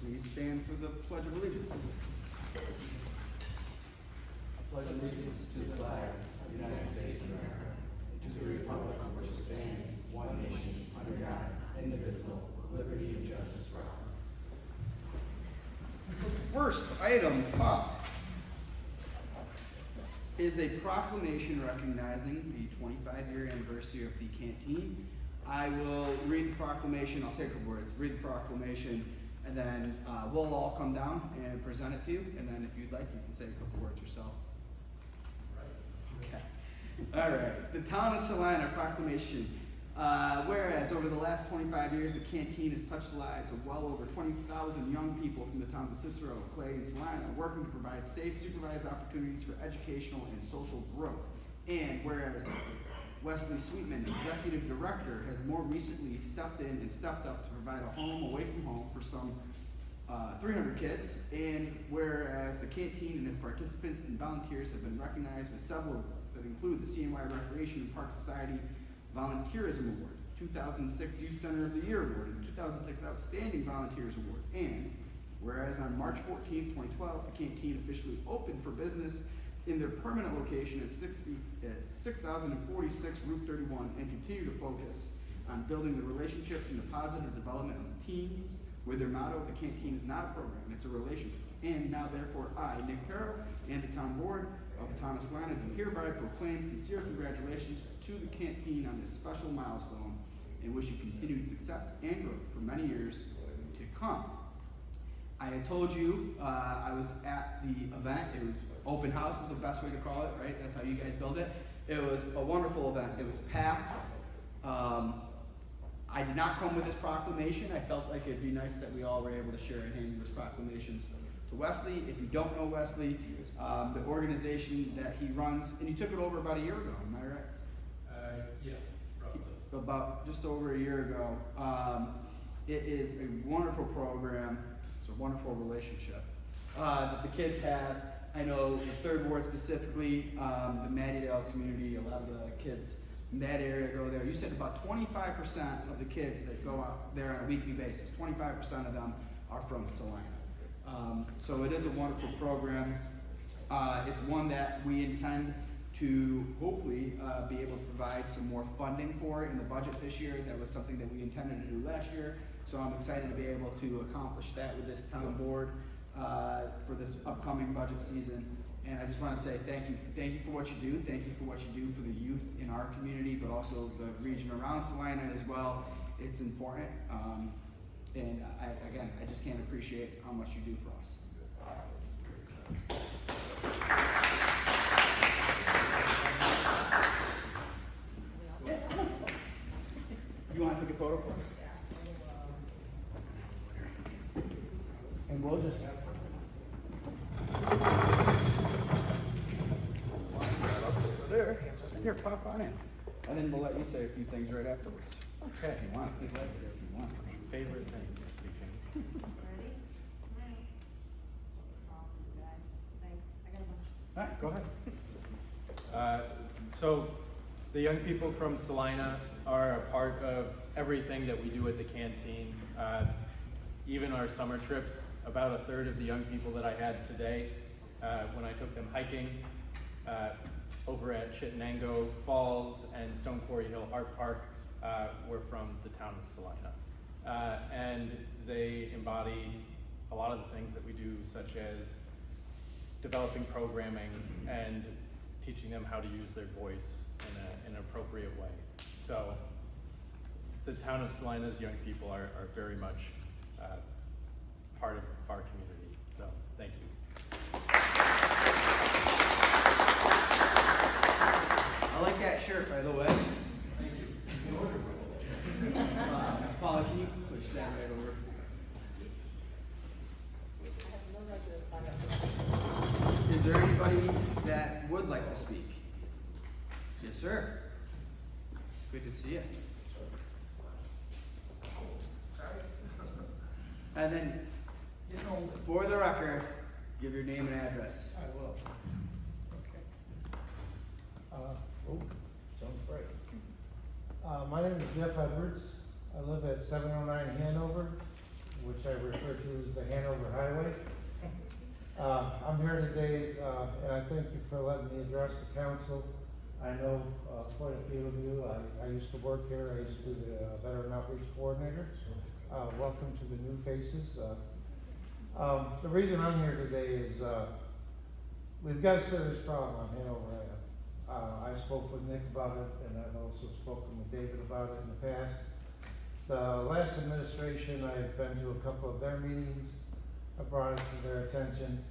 Please stand for the Pledge of Allegiance. I pledge allegiance to the flag of the United States of America, and to the republic for which it stands, one nation, under God, indivisible, with liberty and justice for all. First item up is a proclamation recognizing the 25-year anniversary of the canteen. I will read the proclamation. I'll say a couple words. Read the proclamation, and then we'll all come down and present it to you. And then, if you'd like, you can say a couple words yourself. Okay. All right. The Town of Salina Proclamation. Whereas over the last 25 years, the canteen has touched the lives of well over 20,000 young people from the towns of Cicero, Clay, and Salina, working to provide safe, supervised opportunities for educational and social growth. And whereas Wesley Sweetman, Executive Director, has more recently stepped in and stepped up to provide a home away from home for some 300 kids. And whereas the canteen and its participants and volunteers have been recognized with several awards that include the CNY Recreation and Park Society Volunteerism Award, 2006 Youth Center of the Year Award, and 2006 Outstanding Volunteers Award. And whereas on March 14, 2012, the canteen officially opened for business in their permanent location at 6046 Route 31, and continue to focus on building the relationships and the positive development of teens, with their motto, the canteen is not a program, it's a relationship. And now therefore I, Nick Carroll, and the town board of the town of Salina do hereby proclaim sincere congratulations to the canteen on this special milestone, and wish you continued success and growth for many years to come. I had told you I was at the event. It was open house is the best way to call it, right? That's how you guys build it. It was a wonderful event. It was packed. I did not come with this proclamation. I felt like it'd be nice that we all were able to share and hand this proclamation to Wesley. If you don't know Wesley, the organization that he runs, and he took it over about a year ago, am I right? Yeah, roughly. About just over a year ago. It is a wonderful program. It's a wonderful relationship that the kids have. I know the Third Ward specifically, the Mattydale community, a lot of the kids in that area go there. You said about 25% of the kids that go out there on a weekly basis, 25% of them are from Salina. So it is a wonderful program. It's one that we intend to hopefully be able to provide some more funding for in the budget this year. That was something that we intended to do last year. So I'm excited to be able to accomplish that with this town board for this upcoming budget season. And I just want to say thank you. Thank you for what you do. Thank you for what you do for the youth in our community, but also the region around Salina as well. It's important. And I just can't appreciate how much you do for us. You want to take a photo for us? And we'll just right up there. Here, pop on in. And then we'll let you say a few things right afterwards. Okay. If you want, if you want. Favorite thing is speaking. Ready? Smile. Smiles, you guys. Thanks. I got a bunch. All right, go ahead. So the young people from Salina are a part of everything that we do at the canteen. Even our summer trips, about a third of the young people that I had today, when I took them hiking over at Chittenango Falls and Stone Quarry Hill Art Park, were from the town of Salina. And they embody a lot of the things that we do, such as developing programming and teaching them how to use their voice in an appropriate way. So the town of Salina's young people are very much part of our community. So thank you. I like that shirt, by the way. Thank you. Paula, can you push that right over? I have no residents on it. Is there anybody that would like to speak? Yes, sir. It's good to see you. And then, for the record, give your name and address. I will. Okay. Sounds great. My name is Jeff Edwards. I live at 709 Handover, which I refer to as the Handover Highway. I'm here today, and I thank you for letting me address the council. I know quite a few of you. I used to work here. I used to be the Veteran Outreach Coordinator. Welcome to the new faces. The reason I'm here today is we've got a serious problem on Handover Ave. I spoke with Nick about it, and I've also spoken with David about it in the past. The last administration, I've been to a couple of their meetings. I brought it to their attention.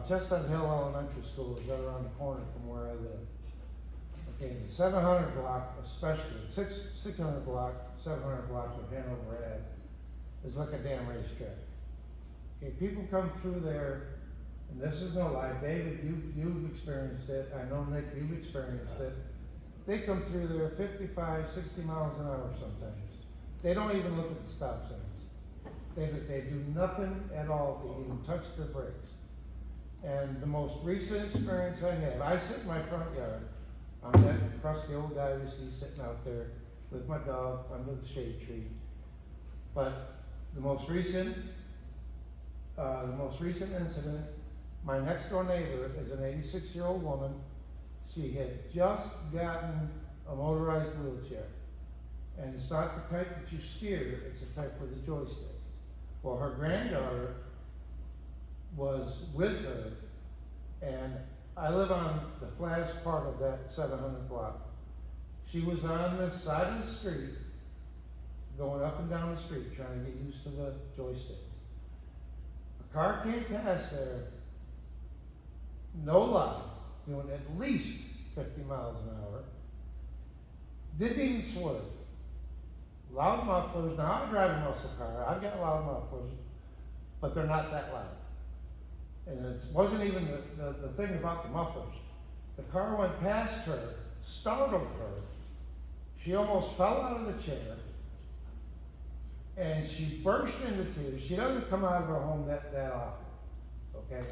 Chestnut Hill Elementary School is right around the corner from where I live. Okay, the 700 block, especially 600 block, 700 block of Handover Ave is like a damn racetrack. Okay, people come through there, and this is no lie, David, you've experienced it. I know Nick, you've experienced it. They come through there 55, 60 miles an hour sometimes. They don't even look at the stop signs. They do nothing at all to even touch their brakes. And the most recent experience I had, I sit in my front yard. I'm that crusty old guy you see sitting out there with my dog under the shade tree. But the most recent incident, my next door neighbor is an 86-year-old woman. She had just gotten a motorized wheelchair. And it's not the type that you steer, it's the type with a joystick. Well, her granddaughter was with her, and I live on the flattest part of that 700 block. She was on the side of the street, going up and down the street, trying to get used to the joystick. A car came past there, no lie, doing at least 50 miles an hour, didn't even swerve. Loud mufflers. Now I drive a muscle car. I've got loud mufflers, but they're not that loud. And it wasn't even the thing about the mufflers. The car went past her, startled her. She almost fell out of the chair, and she burst into tears. She doesn't come out of her home that often, okay?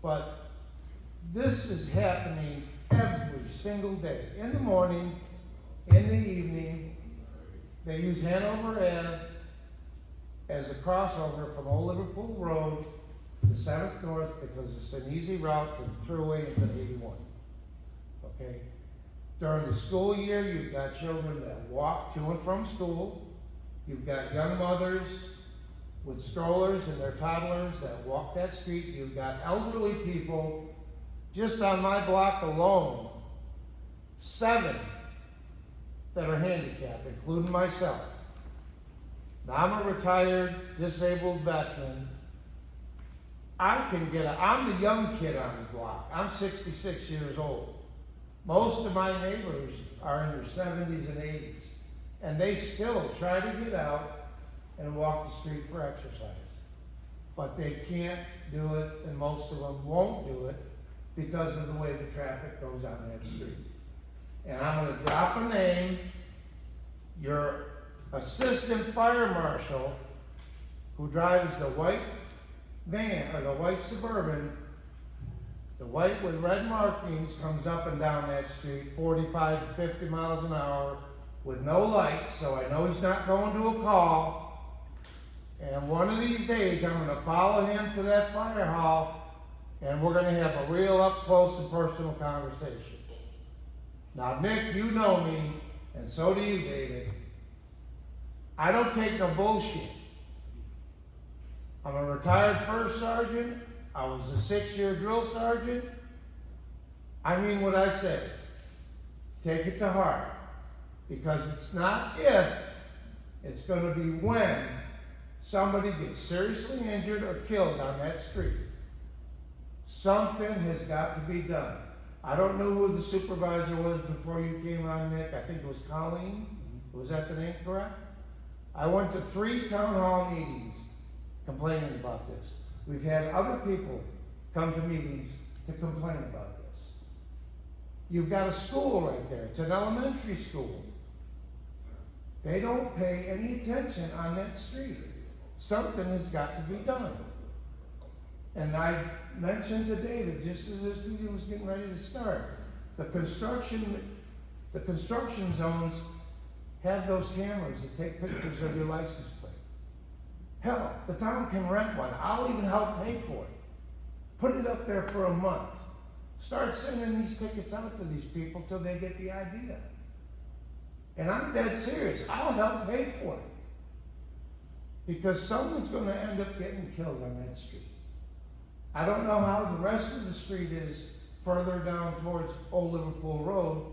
But this is happening every single day. In the morning, in the evening. They use Handover Ave as a crossover from Old Liverpool Road to 7th North because it's an easy route to the thruway into 81. Okay? During the school year, you've got children that walk to and from school. You've got young mothers with strollers and their toddlers that walk that street. You've got elderly people. Just on my block alone, 7 that are handicapped, including myself. Now, I'm a retired, disabled veteran. I'm the young kid on the block. I'm 66 years old. Most of my neighbors are in their 70s and 80s, and they still try to get out and walk the street for exercise. But they can't do it, and most of them won't do it because of the way the traffic goes on that street. And I'm going to drop a name, your assistant fire marshal who drives the white van, or the white Suburban, the white with red markings, comes up and down that street 45 to 50 miles an hour with no lights, so I know he's not going to a call. And one of these days I'm going to follow him to that fire hall, and we're going to have a real up close and personal conversation. Now, Nick, you know me, and so do you, David. I don't take no bullshit. I'm a retired first sergeant. I was a 6-year drill sergeant. I mean what I say. Take it to heart. Because it's not if, it's going to be when somebody gets seriously injured or killed on that street. Something has got to be done. I don't know who the supervisor was before you came on, Nick. I think it was Colleen. Was that the name correct? I went to 3 town hall meetings complaining about this. We've had other people come to meetings to complain about this. You've got a school right there. It's an elementary school. They don't pay any attention on that street. Something has got to be done. And I mentioned to David, just as this meeting was getting ready to start, the construction zones have those cameras that take pictures of your license plate. Hell, the town can rent one. I'll even help pay for it. Put it up there for a month. Start sending these tickets out to these people till they get the idea. And I'm dead serious. I'll help pay for it. Because someone's going to end up getting killed on that street. I don't know how the rest of the street is further down towards Old Liverpool Road,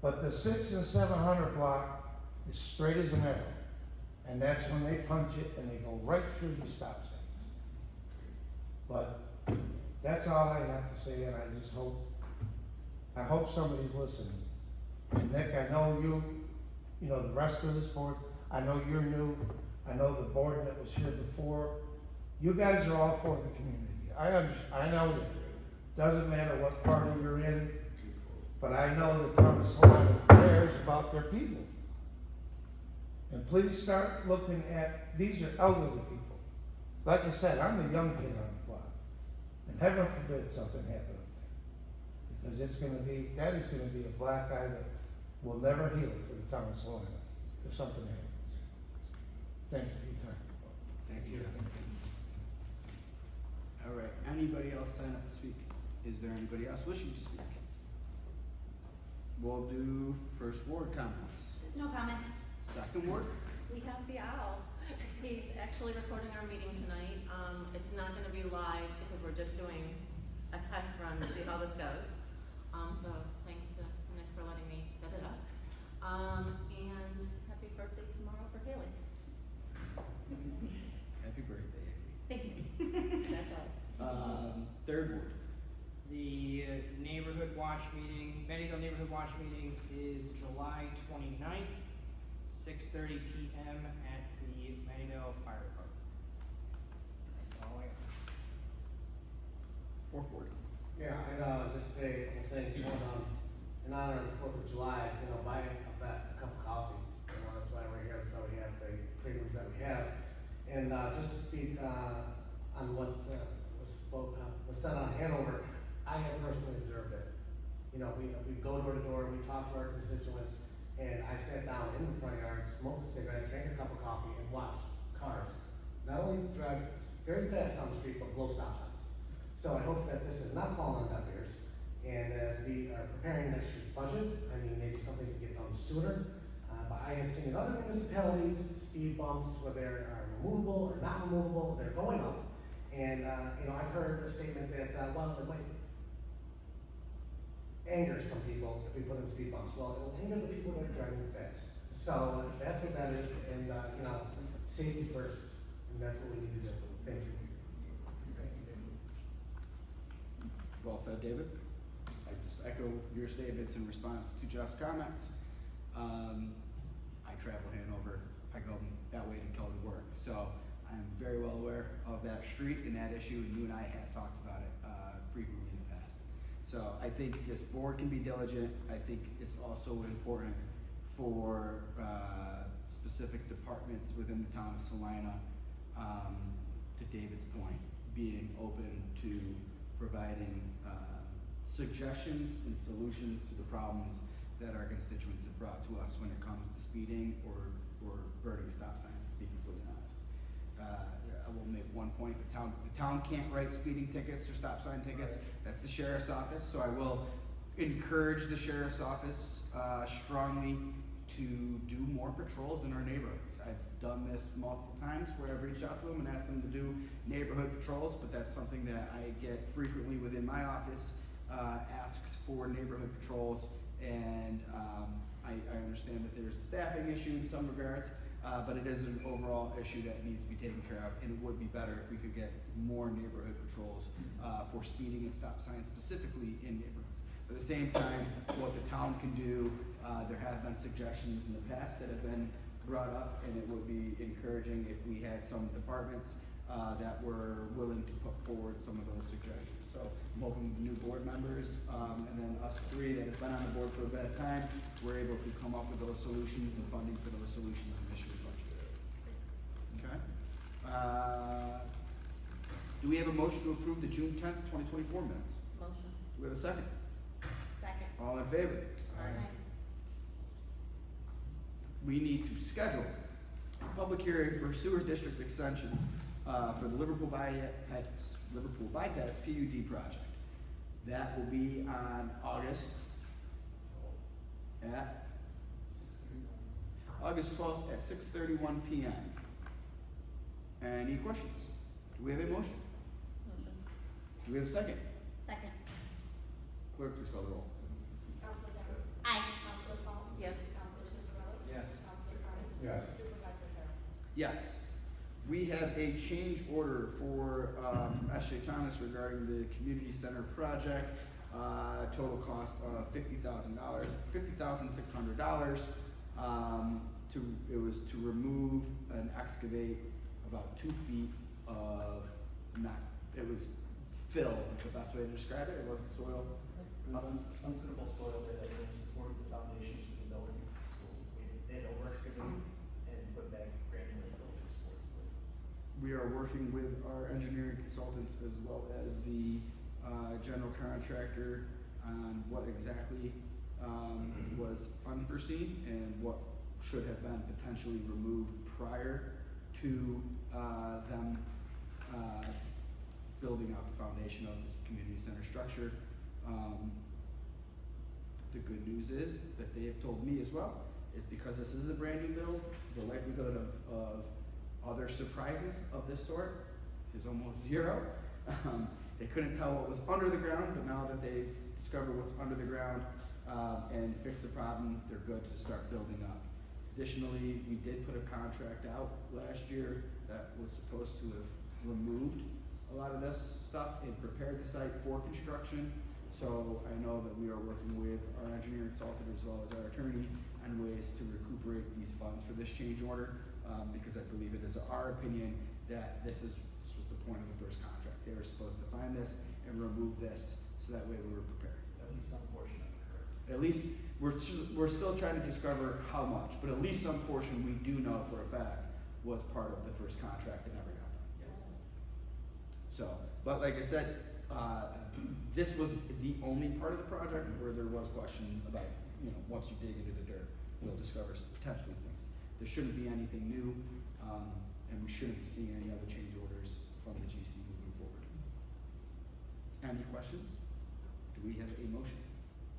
but the 600 and 700 block is straight as an arrow. And that's when they punch it and they go right through the stop signs. But that's all I have to say, and I hope somebody's listening. And Nick, I know you know, the rest of this board, I know you're new. I know the board that was here before. You guys are all for the community. I know that. Doesn't matter what party you're in, but I know the town of Salina cares about their people. And please start looking at, these are elderly people. Like I said, I'm the young kid on the block. And heaven forbid something happen up there. Because that is gonna be a black eye that will never heal for the town of Salina if something happens. Thank you for your time. Thank you. All right, anybody else sign up to speak? Is there anybody else wishing to speak? We'll do first ward comments. No comments. Second ward? We have the owl. He's actually recording our meeting tonight. It's not gonna be live because we're just doing a test run to see how this goes. So thanks to Nick for letting me set it up. And happy birthday tomorrow for Haley. Happy birthday. Thank you. That's all. Third ward. The neighborhood watch meeting, Bennington Neighborhood Watch meeting is July 29th, 6:30 PM at the Bennington Fire Department. That's all I got. Fourth ward. Yeah, I'd just say a couple things. One, in honor of the 4th of July, buy a cup of coffee. That's why we're here. That's why we have the freedoms that we have. And just to speak on what was said on Hanover, I have personally observed it. We go door to door, we talk to our constituents, and I sat down in the front yard, smoked a cigarette, drank a cup of coffee, and watched cars not only drive very fast down the street, but blow stop signs. So I hope that this is not falling on deaf ears. And as we are preparing next year's budget, maybe something can get done sooner. But I have seen in other municipalities, speed bumps, whether they are removable or not removable, they're going up. And, I've heard the statement that, it might anger some people if we put in speed bumps. Well, it will anger the people that are driving fast. So that's what that is, and, safety first, and that's what we need to do. Thank you. Thank you, David. Well said, David. I just echo your statements in response to Jeff's comments. I travel Hanover. I go that way to go to work. So I'm very well aware of that street and that issue, and you and I have talked about it frequently in the past. So I think this board can be diligent. I think it's also important for specific departments within the town of Salina, to David's point, being open to providing suggestions and solutions to the problems that our constituents have brought to us when it comes to speeding or burning stop signs, to be completely honest. I will make one point: the town can't write speeding tickets or stop sign tickets. That's the sheriff's office. So I will encourage the sheriff's office strongly to do more patrols in our neighborhoods. I've done this multiple times where I've reached out to them and asked them to do neighborhood patrols, but that's something that I get frequently within my office. Asks for neighborhood patrols, and I understand that there's a staffing issue in some regards, but it is an overall issue that needs to be taken care of, and it would be better if we could get more neighborhood patrols for speeding and stop signs specifically in neighborhoods. At the same time, what the town can do, there have been suggestions in the past that have been brought up, and it would be encouraging if we had some departments that were willing to put forward some of those suggestions. So I'm hoping new board members, and then us three that have been on the board for a bit of time, we're able to come up with those solutions and funding for those solutions in this year's budget. Okay. Do we have a motion to approve the June 10th, 2024 minutes? Motion. Do we have a second? Second. All in favor? Aye. We need to schedule public hearing for sewer district extension, for the Liverpool Bypass PUD project. That will be on August 12th at 6:31 p.m. Any questions? Do we have a motion? Motion. Do we have a second? Second. Clerk, please call the roll. Counselor Dennis? Aye. Counselor Paul? Yes. Counselor Cicarelli? Yes. Counselor Carney? Yes. Supervisor Farrell? Yes. We have a change order for S.J. Thomas regarding the community center project. Total cost of $50,600. It was to remove and excavate about 2 feet of it was fill, is the best way to describe it. It wasn't soil. Unsuitable soil that didn't support the foundations for the building, so they had to over-excavate and put back granular fill to support the building. We are working with our engineering consultants as well as the general contractor on what exactly was unforeseen and what should have been potentially removed prior to them building out the foundation of this community center structure. The good news is that they have told me as well, is because this is a brand new build, the likelihood of other surprises of this sort is almost zero. They couldn't tell what was under the ground, but now that they've discovered what's under the ground and fixed the problem, they're good to start building up. Additionally, we did put a contract out last year that was supposed to have removed a lot of this stuff and prepared the site for construction. So I know that we are working with our engineer consultant as well as our attorney on ways to recuperate these funds for this change order, because I believe it is our opinion that this was the point of the first contract. They were supposed to find this and remove this, so that way we were prepared. At least some portion of it, correct? At least, we're still trying to discover how much, but at least some portion we do know for a fact was part of the first contract that never got done. Yes. So, but like I said, this was the only part of the project where there was question about, once you dig into the dirt, you'll discover potentially things. There shouldn't be anything new, and we shouldn't be seeing any other change orders from the GC moving forward. Any questions? Do we have a motion?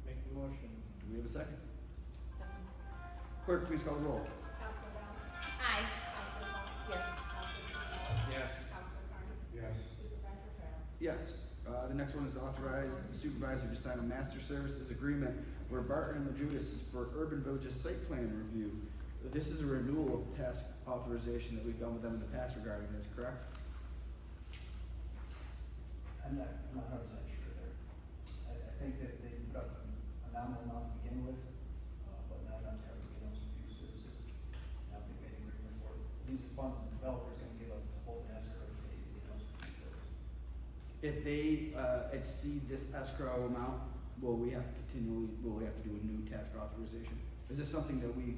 Make the motion. Do we have a second? Second. Clerk, please call the roll. Counselor Dennis? Aye. Counselor Paul? Yes. Counselor Cicarelli? Yes. Counselor Carney? Yes. Supervisor Farrell? Yes. The next one is authorize the supervisor to sign a master services agreement where Barton and Lejudas for Urban Villages site plan review. This is a renewal of task authorization that we've done with them in the past regarding this, correct? I'm not 100% sure there. I think that they put up a nominal amount to begin with, but not enough to cover the those few services. I don't think we had an agreement for it. These are funds the developer is gonna give us the whole escrow to pay to get those few services. If they exceed this escrow amount, will we have to do a new task authorization? Is this something that we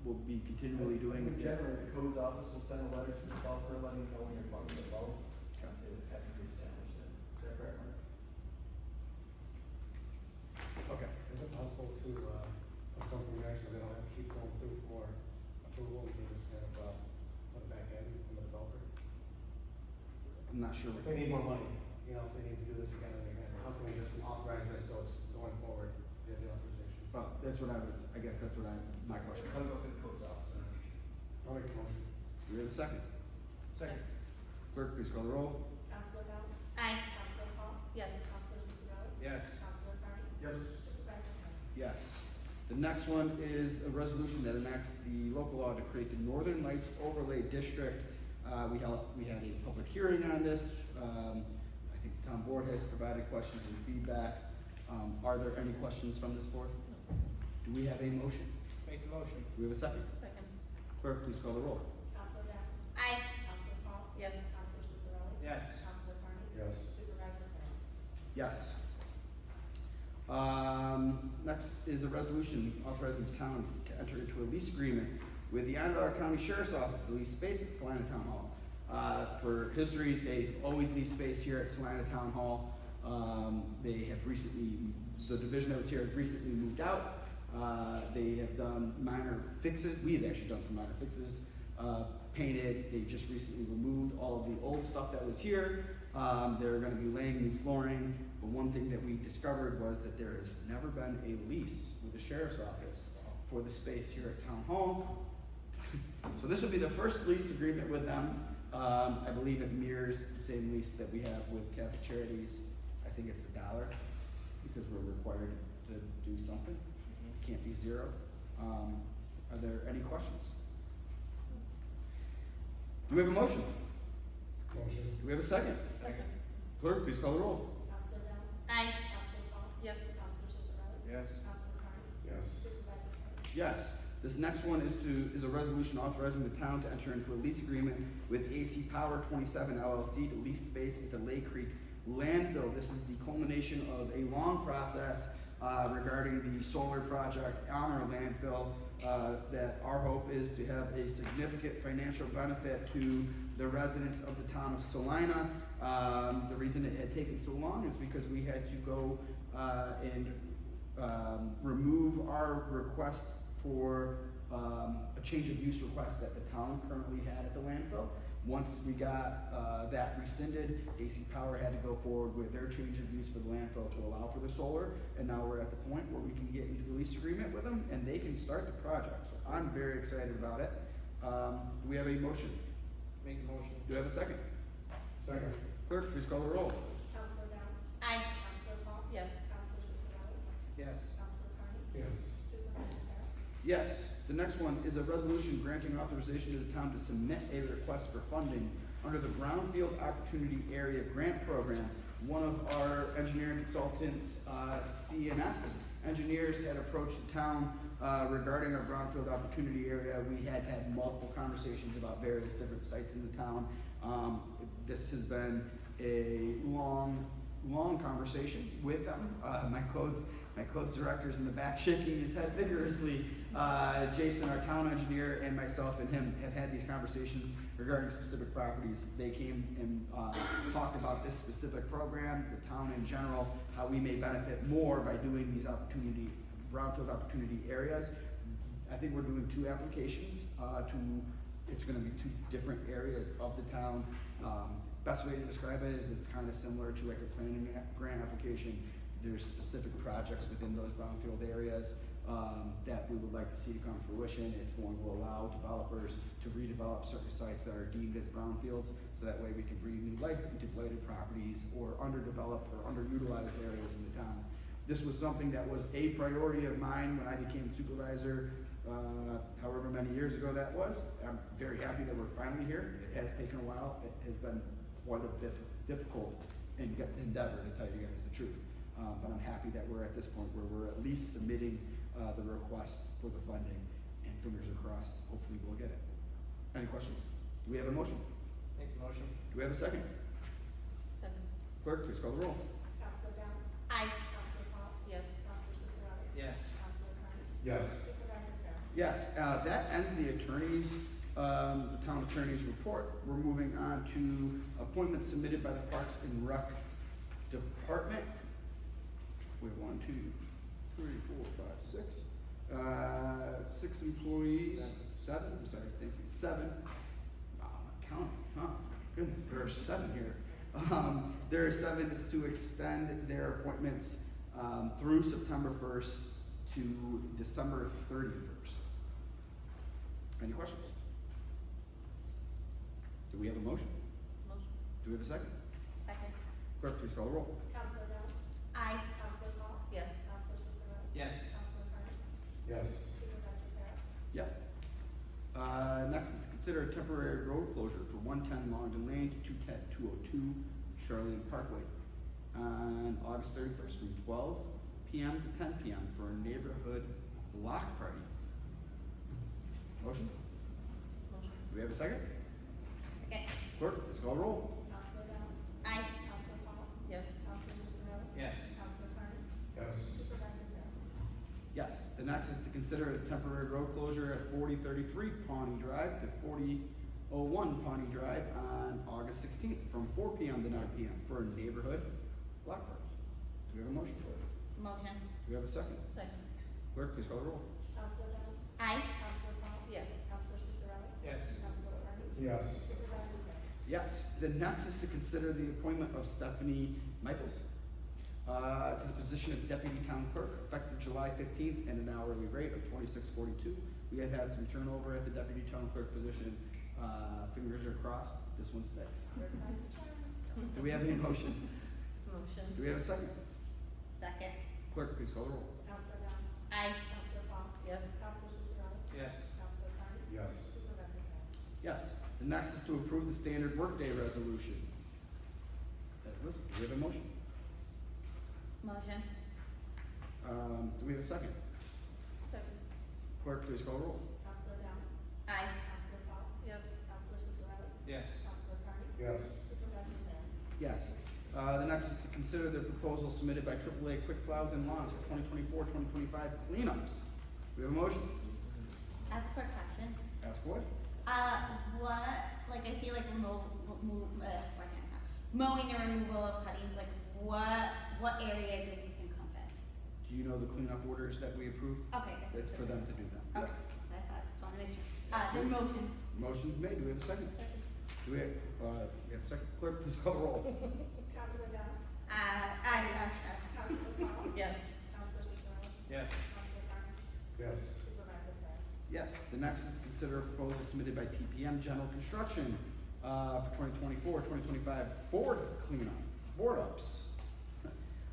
will be continually doing? Generally, the codes office will send a letter to the developer letting you know when your funds are low. They would have to reestablish that. Is that correct, Mark? Okay. Is it possible to, put something there so they don't have to keep going through for approval, we can just kind of, put it back in from the developer? I'm not sure. If they need more money, if they need to do this again and again, how can we just authorize this so it's going forward, the authorization? Well, that's what I guess that's what my question It was. comes up to the codes office in the future. I'll make the motion. Do we have a second? Second. Clerk, please call the roll. Counselor Dennis? Aye. Counselor Paul? Yes. Counselor Cicarelli? Yes. Counselor Carney? Yes. Supervisor Farrell? Yes. The next one is a resolution that enacts the local law to create the Northern Lights Overlay District. We had a public hearing on this. I think the town board has provided questions and feedback. Are there any questions from this board? Do we have a motion? Make the motion. Do we have a second? Second. Clerk, please call the roll. Counselor Dennis? Aye. Counselor Paul? Yes. Counselor Cicarelli? Yes. Counselor Carney? Yes. Supervisor Farrell? Yes. Next is a resolution authorizing the town to enter into a lease agreement with the Onondaga County Sheriff's Office to lease space at Salina Town Hall. For history, they always lease space here at Salina Town Hall. They have recently, the division that was here has recently moved out. They have done minor fixes. We have actually done some minor fixes painted. They just recently removed all of the old stuff that was here. They're gonna be laying new flooring, but one thing that we discovered was that there has never been a lease with the sheriff's office for the space here at Town Hall. So this will be the first lease agreement with them. I believe it mirrors the same lease that we have with Catholic Charities. I think it's $1 because we're required to do something. Can't be zero. Are there any questions? Do we have a motion? Motion. Do we have a second? Second. Clerk, please call the roll. Counselor Downs? Aye. Counselor Paul? Yes. Counselor Ciccarelli? Yes. Counselor Carney? Yes. Supervisor Curry? Yes. This next one is a resolution authorizing the town to enter into a lease agreement with AC Power 27 LLC to lease space at the Lake Creek landfill. This is the culmination of a long process regarding the solar project on our landfill. That our hope is to have a significant financial benefit to the residents of the town of Salina. The reason it had taken so long is because we had to go and remove our request for a change of use request that the town currently had at the landfill. Once we got that rescinded, AC Power had to go forward with their change of use for the landfill to allow for the solar, and now we're at the point where we can get into the lease agreement with them, and they can start the project. So I'm very excited about it. Do we have a motion? Make the motion. Do we have a second? Second. Clerk, please call the roll. Counselor Downs? Aye. Counselor Paul? Yes. Counselor Ciccarelli? Yes. Counselor Carney? Yes. Supervisor Curry? Yes. The next one is a resolution granting authorization to the town to submit a request for funding under the Brownfield Opportunity Area Grant Program. One of our engineering consultants, CNS engineers, had approached the town regarding our Brownfield Opportunity Area. We had had multiple conversations about various different sites in the town. This has been a long conversation with them. My codes director's in the back shaking his head vigorously. Jason, our town engineer, and myself and him have had these conversations regarding specific properties. They came and talked about this specific program, the town in general, how we may benefit more by doing these brownfield opportunity areas. I think we're doing 2 applications it's gonna be 2 different areas of the town. Best way to describe it is it's kind of similar to like a planning grant application. There's specific projects within those brownfield areas that we would like to see to come to fruition. It's going to allow developers to redevelop certain sites that are deemed as brownfields, so that way we can breathe new life into blighted properties or underdeveloped or underutilized areas in the town. This was something that was a priority of mine when I became supervisor, however many years ago that was. I'm very happy that we're finally here. It has taken a while. It has been quite a difficult endeavor, to tell you guys the truth. But I'm happy that we're at this point where we're at least submitting the request for the funding, and fingers are crossed, hopefully we'll get it. Any questions? Do we have a motion? Make the motion. Do we have a second? Second. Clerk, please call the roll. Counselor Downs? Aye. Counselor Paul? Yes. Counselor Ciccarelli? Yes. Counselor Carney? Yes. Supervisor Curry? Yes, that ends the the town attorney's report. We're moving on to appointments submitted by the Parks and Rec Department. We have 1, 2, 3, 4, 5, 6. 6 employees. 7. I'm sorry, thank you. 7. Wow, I'm not counting. Huh? Goodness, there are 7 here. There are 7 is to extend their appointments through September 1st to December 31st. Any questions? Do we have a motion? Motion. Do we have a second? Second. Clerk, please call the roll. Counselor Downs? Aye. Counselor Paul? Yes. Counselor Ciccarelli? Yes. Counselor Carney? Yes. Supervisor Curry? Yeah. Next is to consider a temporary road closure for 110 Longden Lane to 202 Charlene Parkway on August 31st from 12 p.m. to 10 p.m. for a neighborhood block party. Motion? Motion. Do we have a second? Second. Clerk, please call the roll. Counselor Downs? Aye. Counselor Paul? Yes. Counselor Ciccarelli? Yes. Counselor Carney? Yes. Supervisor Curry? Yes. The next is to consider a temporary road closure at 4033 Pawnee Drive to 4001 Pawnee Drive on August 16th from 4 p.m. to 9 p.m. for a neighborhood block party. Do we have a motion for it? Motion. Do we have a second? Second. Clerk, please call the roll. Counselor Downs? Aye. Counselor Paul? Yes. Counselor Ciccarelli? Yes. Counselor Yes. Supervisor Perry? Yes. The next is to consider the appointment of Stephanie Michaels to the position of Deputy Town Clerk, effective July 15th, and an hourly rate of $26.42. We have had some turnover at the Deputy Town Clerk position. Fingers are crossed, this one sticks. Third time's a charm. Do we have any motion? Motion. Do we have a second? Second. Clerk, please call the roll. Counselor Downs? Aye. Counselor Paul? Yes. Counselor Cicero? Yes. Counselor Carney? Yes. Supervisor Perry? Yes. The next is to approve the standard workday resolution. As listed. Do we have a motion? Motion. Do we have a second? Second. Clerk, please call the roll. Counselor Downs? Aye. Counselor Paul? Yes. Counselor Cicero? Yes. Counselor Carney? Yes. Supervisor Perry? Yes. The next is to consider the proposal submitted by AAA Quick Plows and Lawns for 2024-2025 cleanups. We have a motion. I have a quick question. Ask away. Like I see like mowing and removal of cuttings, like what area does this encompass? Do you know the cleanup orders that we approve? Okay, this It's is for them to do them. Okay, so I just wanted to make sure. The motion. Motion's made. Do we have a second? Second. Do we have a second? Clerk, please call the roll. Counselor Downs? Aye. Counselor Paul? Yes. Counselor Cicero? Yes. Counselor Carney? Yes. Supervisor Perry? Yes. The next is to consider a proposal submitted by TPM General Construction for 2024-2025 board ups.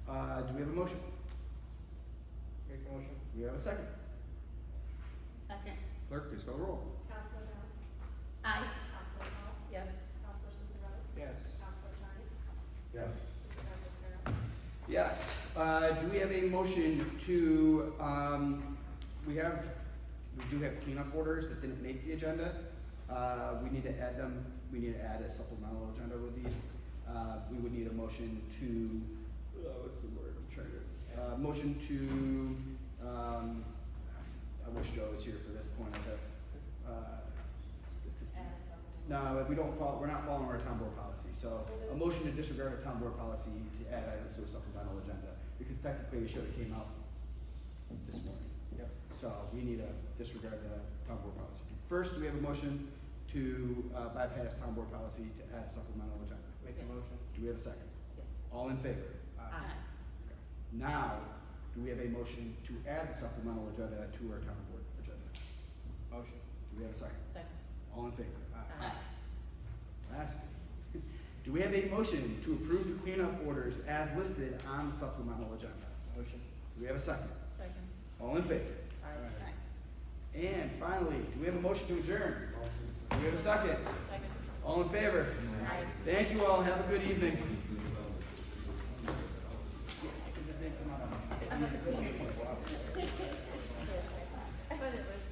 Do we have a motion? Make a motion. Do we have a second? Second. Clerk, please call the roll. Counselor Downs? Aye. Counselor Paul? Yes. Counselor Cicero? Yes. Counselor Carney? Yes. Supervisor Perry? Yes. Do we have a motion to, we do have cleanup orders that didn't make the agenda. We need to add them. We need to add a supplemental agenda with these. We would need a motion to, what's the word? I'm trying to, motion to, I wish Joe was here for this point of it. Add something. No, we're not following our town board policy, so a motion to disregard our town board policy to add items to a supplemental agenda, because technically it should have came out this morning. Yep. So we need to disregard the town board policy. First, we have a motion to bypass town board policy to add supplemental agenda. Make a motion. Do we have a second? Yes. All in favor? Aye. Now, do we have a motion to add the supplemental agenda to our town board agenda? Motion. Do we have a second? Second. All in favor? Aye. Last, do we have a motion to approve the cleanup orders as listed on the supplemental agenda? Motion. Do we have a second? Second. All in favor? Aye. And finally, do we have a motion to adjourn? Motion. Do we have a second? Second. All in favor? Aye. Thank you all. Have a good evening. But it was